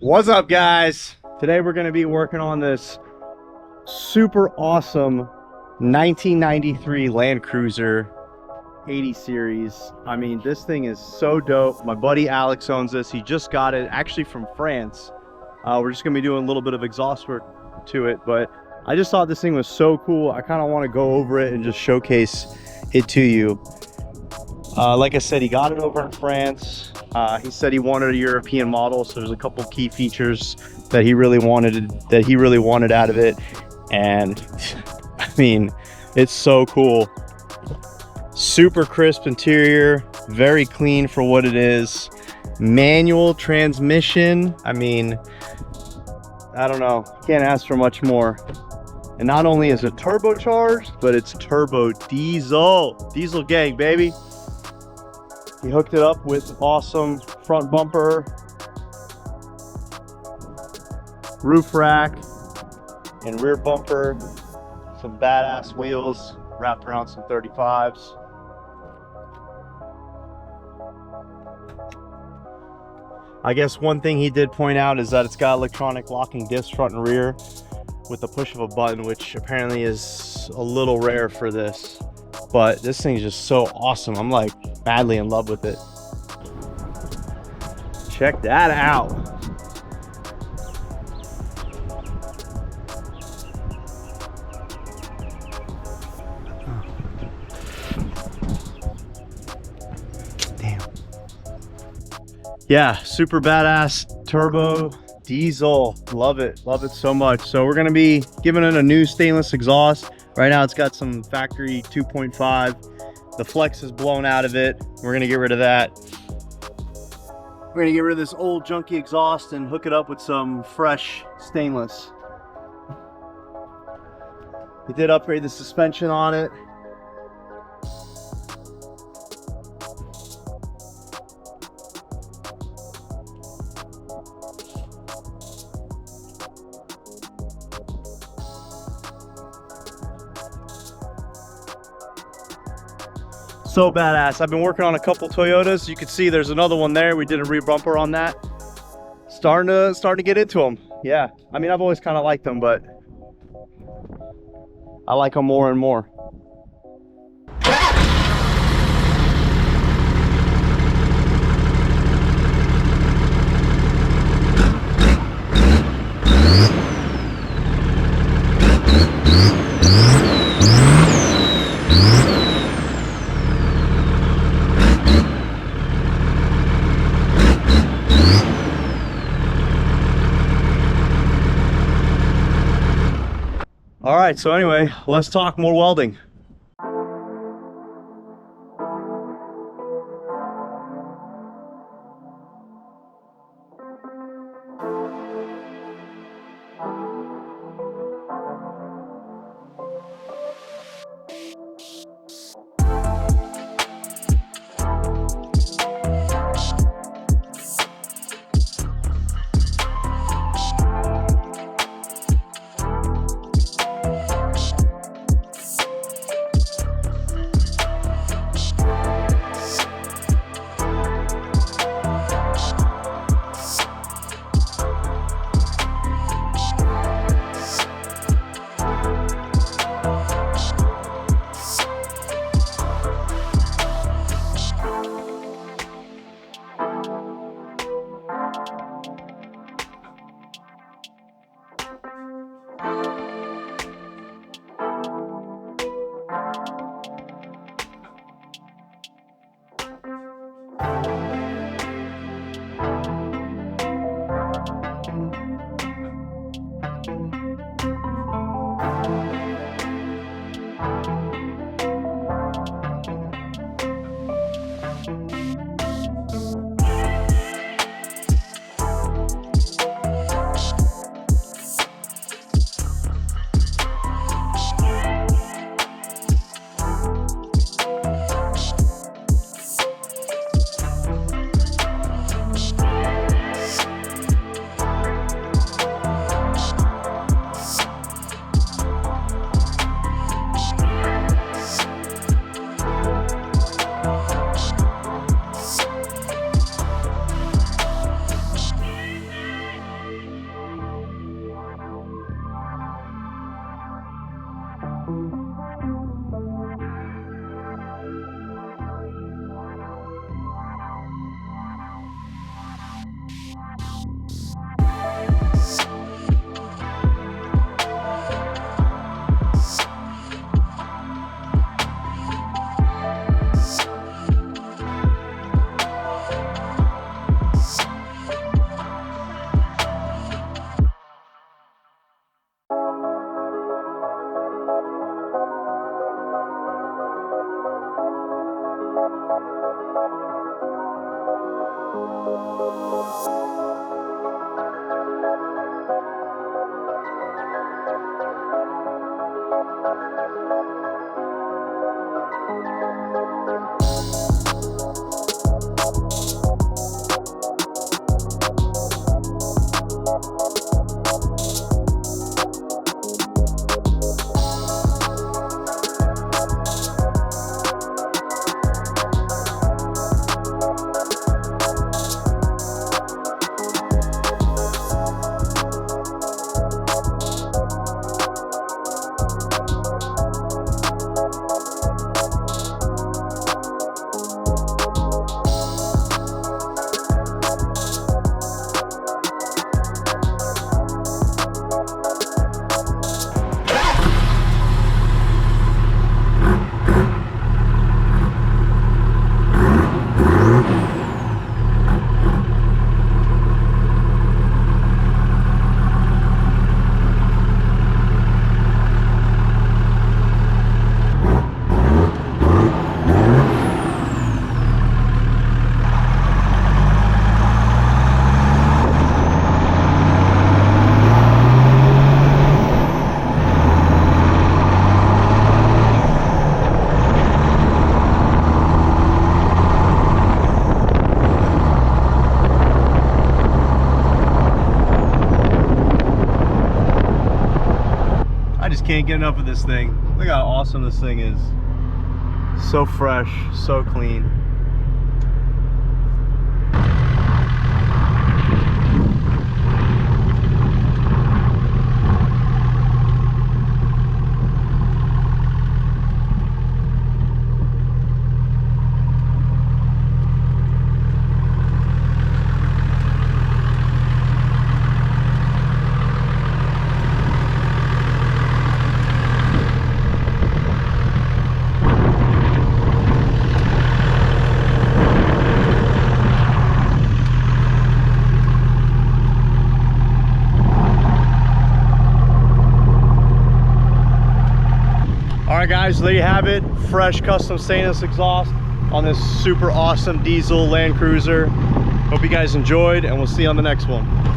What's up, guys? Today we're going to be working on this super awesome 1993 Land Cruiser 80 series. I mean, this thing is so dope. My buddy Alex owns this. He just got it actually from France. We're just going to be doing a little bit of exhaust work to it, but I just thought this thing was so cool. I kind of want to go over it and just showcase it to you. Like I said, he got it over in France. He said he wanted a European model, so there's a couple key features that he really wanted out of it. And I mean, it's so cool. Super crisp interior, very clean for what it is. Manual transmission. I mean, I don't know, can't ask for much more. And not only is it turbocharged, but it's turbo diesel gang, baby. He hooked it up with awesome front bumper, roof rack, and rear bumper. Some badass wheels wrapped around some 35s. I guess one thing he did point out is that it's got electronic locking discs front and rear with the push of a button, which apparently is a little rare for this. But this thing is just so awesome. I'm like madly in love with it. Check that out. Damn. Yeah, super badass turbo diesel. Love it so much. So we're gonna be giving it a new stainless exhaust. Right now it's got some factory 2.5. The flex is blown out of it. We're gonna get rid of that. We're gonna get rid of this old junky exhaust and hook it up with some fresh stainless. We did upgrade the suspension on it. So badass. I've been working on a couple Toyotas. You can see there's another one there. We did a rear bumper on that. Starting to get into them. Yeah, I mean, I've always kind of liked them, but I like them more and more. All right, so anyway, let's talk more welding. just can't get enough of this thing. Look how awesome this thing is. So fresh, so clean. Alright guys, there you have it. Fresh custom stainless exhaust on this super awesome diesel Land Cruiser. Hope you guys enjoyed, and we'll see you on the next one.